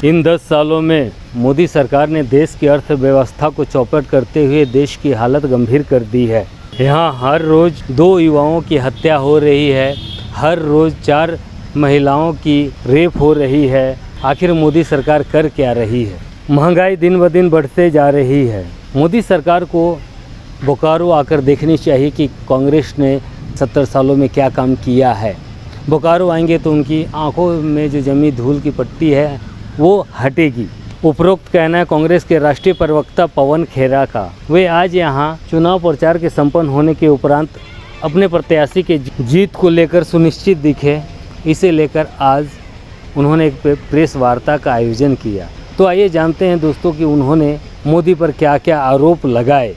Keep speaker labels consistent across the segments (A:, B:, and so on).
A: इन 10 सालों में मोदी सरकार ने देश की अर्थव्यवस्था को चौपट करते हुए देश की हालत गंभीर कर दी है। यहाँ हर रोज़ 2 युवाओं की हत्या हो रही है, हर रोज़ 4 महिलाओं की रेप हो रही है। आखिर मोदी सरकार कर क्या रही है? महंगाई दिन ब दिन बढ़ते जा रही है। मोदी सरकार को बोकारो आकर देखनी चाहिए कि कांग्रेस ने 70 सालों में क्या काम किया है। बोकारो आएंगे तो उनकी आंखों में जो जमी धूल की पट्टी है वो हटेगी। उपरोक्त कहना है कांग्रेस के राष्ट्रीय प्रवक्ता पवन खेरा का। वे आज यहाँ चुनाव प्रचार के संपन्न होने के उपरांत अपने प्रत्याशी के जीत को लेकर सुनिश्चित दिखे। इसे लेकर आज उन्होंने एक प्रेस वार्ता का आयोजन किया। तो आइए जानते हैं दोस्तों कि उन्होंने मोदी पर क्या क्या आरोप लगाए।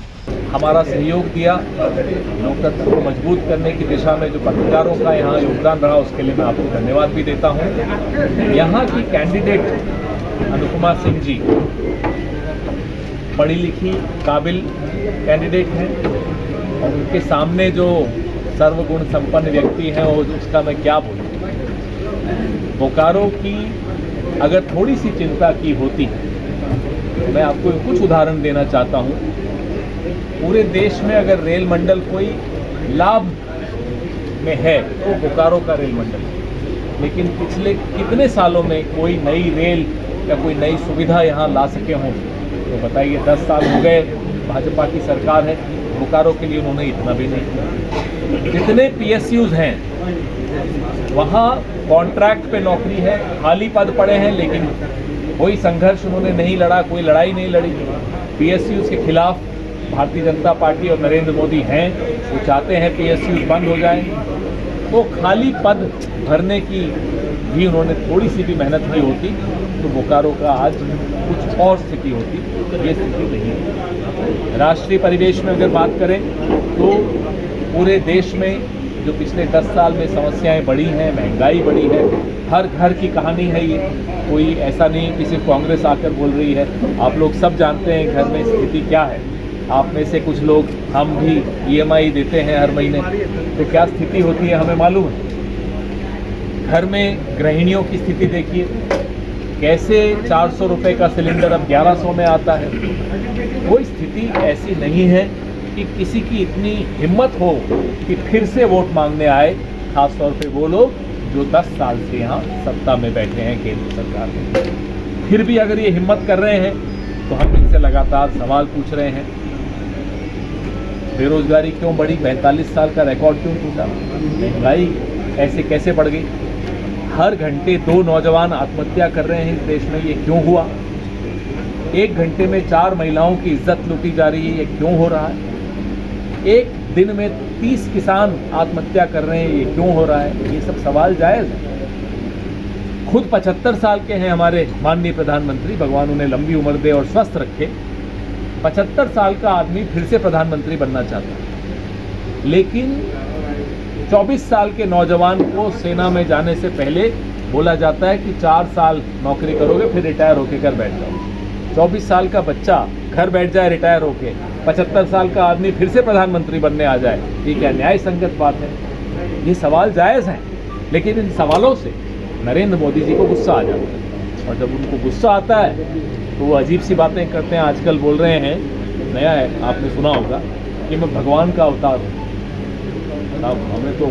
B: हमारा सहयोग दिया, लोकतंत्र को मजबूत करने की दिशा में जो पत्रकारों का यहाँ योगदान रहा उसके लिए मैं आपको धन्यवाद भी देता हूँ। यहाँ की कैंडिडेट अनुपमा सिंह जी पढ़ी लिखी काबिल कैंडिडेट हैं और उनके सामने जो सर्वगुण संपन्न व्यक्ति हैं वो उसका मैं क्या बोलूँ। बोकारो की अगर थोड़ी सी चिंता की होती तो मैं आपको कुछ उदाहरण देना चाहता हूँ। पूरे देश में अगर रेल मंडल कोई लाभ में है तो बोकारो का रेल मंडल है, लेकिन पिछले कितने सालों में कोई नई रेल या कोई नई सुविधा यहाँ ला सके हों? तो बताइए, 10 साल हो गए, भाजपा की सरकार है, बोकारो के लिए उन्होंने इतना भी नहीं किया। जितने PSUs हैं वहाँ कॉन्ट्रैक्ट पे नौकरी है, खाली पद पड़े हैं, लेकिन कोई संघर्ष उन्होंने नहीं लड़ा, कोई लड़ाई नहीं लड़ी। PSUs के खिलाफ भारतीय जनता पार्टी और नरेंद्र मोदी हैं, वो चाहते हैं PSUs बंद हो जाएं। तो खाली पद भरने की भी उन्होंने थोड़ी सी भी मेहनत की होती तो बोकारो का आज कुछ और स्थिति होती, ये स्थिति नहीं है। राष्ट्रीय परिवेश में अगर बात करें तो पूरे देश में जो पिछले 10 साल में समस्याएं बढ़ी हैं, महंगाई बढ़ी है, हर घर की कहानी है ये। कोई ऐसा नहीं कि सिर्फ कांग्रेस आकर बोल रही है। आप लोग सब जानते हैं घर में स्थिति क्या है। आप में से कुछ लोग, हम भी EMI देते हैं हर महीने, तो क्या स्थिति होती है हमें मालूम है। घर में गृहिणियों की स्थिति देखिए, कैसे 400 रुपये का सिलेंडर अब 1100 में आता है। कोई स्थिति ऐसी नहीं है कि किसी की इतनी हिम्मत हो कि फिर से वोट मांगने आए, खासतौर पे वो लोग जो 10 साल से यहाँ सत्ता में बैठे हैं केंद्र सरकार में। फिर भी अगर ये हिम्मत कर रहे हैं तो हम इनसे लगातार सवाल पूछ रहे हैं। बेरोजगारी क्यों बढ़ी? 45 साल का रिकॉर्ड क्यों टूटा? महंगाई ऐसे कैसे बढ़ गई? हर घंटे 2 नौजवान आत्महत्या कर रहे हैं इस देश में, ये क्यों हुआ? 1 घंटे में 4 महिलाओं की इज्जत लूटी जा रही है, ये क्यों हो रहा है? एक दिन में 30 किसान आत्महत्या कर रहे हैं, ये क्यों हो रहा है? ये सब सवाल जायज़ है। खुद 75 साल के हैं हमारे माननीय प्रधानमंत्री, भगवान उन्हें लंबी उम्र दे और स्वस्थ रखे। 75 साल का आदमी फिर से प्रधानमंत्री बनना चाहता है, लेकिन 24 साल के नौजवान को सेना में जाने से पहले बोला जाता है कि 4 साल नौकरी करोगे फिर रिटायर होके घर बैठ जाओ। 24 साल का बच्चा घर बैठ जाए रिटायर होके, 75 साल का आदमी फिर से प्रधानमंत्री बनने आ जाए, ये क्या न्याय संगत बात है? ये सवाल जायज़ हैं, लेकिन इन सवालों से नरेंद्र मोदी जी को गुस्सा आ जाता है। और जब उनको गुस्सा आता है तो वो अजीब सी बातें करते हैं। आजकल बोल रहे हैं, नया है, आपने सुना होगा कि मैं भगवान का अवतार हूँ। अब हमें तो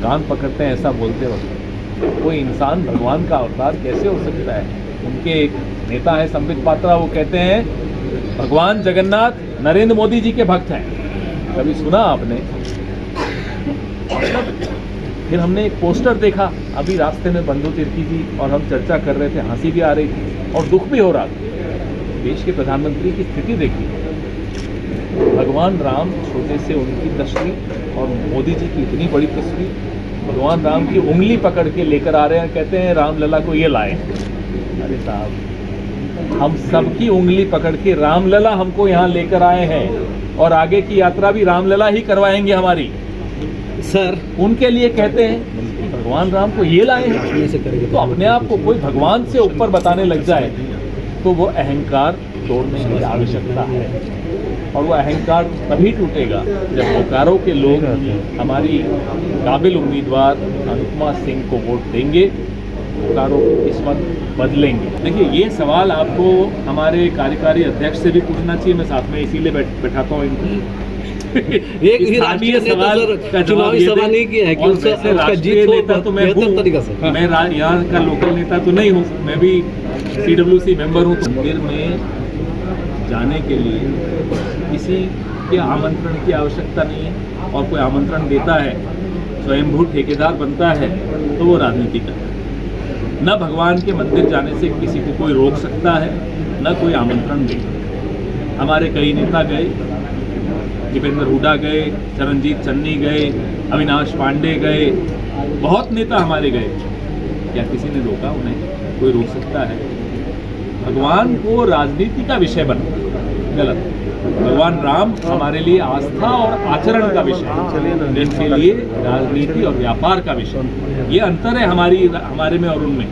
B: कान पकड़ते हैं ऐसा बोलते वक्त। कोई इंसान भगवान का अवतार कैसे हो सकता है? उनके एक नेता है संबित पात्रा, वो कहते हैं भगवान जगन्नाथ नरेंद्र मोदी जी के भक्त हैं। कभी सुना आपने? फिर हमने एक पोस्टर देखा अभी रास्ते में, बंधु तिर्की जी और हम चर्चा कर रहे थे, हंसी भी आ रही थी और दुख भी हो रहा था। देश के प्रधानमंत्री की स्थिति देखिए, भगवान राम छोटे से उनकी तस्वीर और मोदी जी की इतनी बड़ी तस्वीर, भगवान राम की उंगली पकड़ के लेकर आ रहे हैं, कहते हैं रामलला को ये लाए। अरे साहब, हम सबकी उंगली पकड़ के रामलला हमको यहाँ लेकर आए हैं और आगे की यात्रा भी रामलला ही करवाएंगे हमारी। सर, उनके लिए कहते हैं भगवान राम को ये लाए हैं। तो अपने आप को कोई भगवान से ऊपर बताने लग जाए तो वो अहंकार तोड़ने की आवश्यकता है, और वो अहंकार तभी टूटेगा जब बोकारो के लोग हमारी काबिल उम्मीदवार अनुपमा सिंह को वोट देंगे। बोकारो इस वक्त बदलेंगे? देखिए, ये सवाल आपको हमारे कार्यकारी अध्यक्ष से भी पूछना चाहिए, मैं साथ में इसीलिए बैठाता हूँ इनको।
C: एक ही राष्ट्रीय नेता सर चुनावी सभा नहीं किया है कि उसका जीत
B: नेता तो मैं हूँ,
C: तरीका से
B: मैं यहाँ का लोकल नेता तो नहीं हूँ, मैं भी CWC मेंबर हूँ। मंदिर में जाने के लिए किसी के आमंत्रण की आवश्यकता नहीं है, और कोई आमंत्रण देता है, स्वयंभू ठेकेदार बनता है, तो वो राजनीति करता है। न भगवान के मंदिर जाने से किसी को कोई रोक सकता है, न कोई आमंत्रण दे। हमारे कई नेता गए, दीपेंद्र हुड्डा गए, चरणजीत चन्नी गए, अविनाश पांडे गए, बहुत नेता हमारे गए। क्या किसी ने रोका उन्हें? कोई रोक सकता है? भगवान को राजनीति का विषय बना, गलत। भगवान राम हमारे लिए आस्था और आचरण का विषय है, जिनके लिए राजनीति और व्यापार का विषय। ये अंतर है हमारे में और उनमें।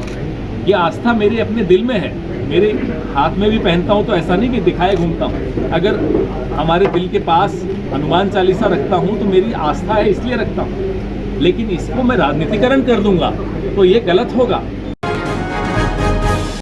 B: ये आस्था मेरे अपने दिल में है, मेरे हाथ में भी पहनता हूँ, तो ऐसा नहीं कि दिखाए घूमता हूँ। अगर हमारे दिल के पास हनुमान चालीसा रखता हूँ तो मेरी आस्था है, इसलिए रखता हूँ। लेकिन इसको मैं राजनीतिकरण कर दूंगा तो ये गलत होगा।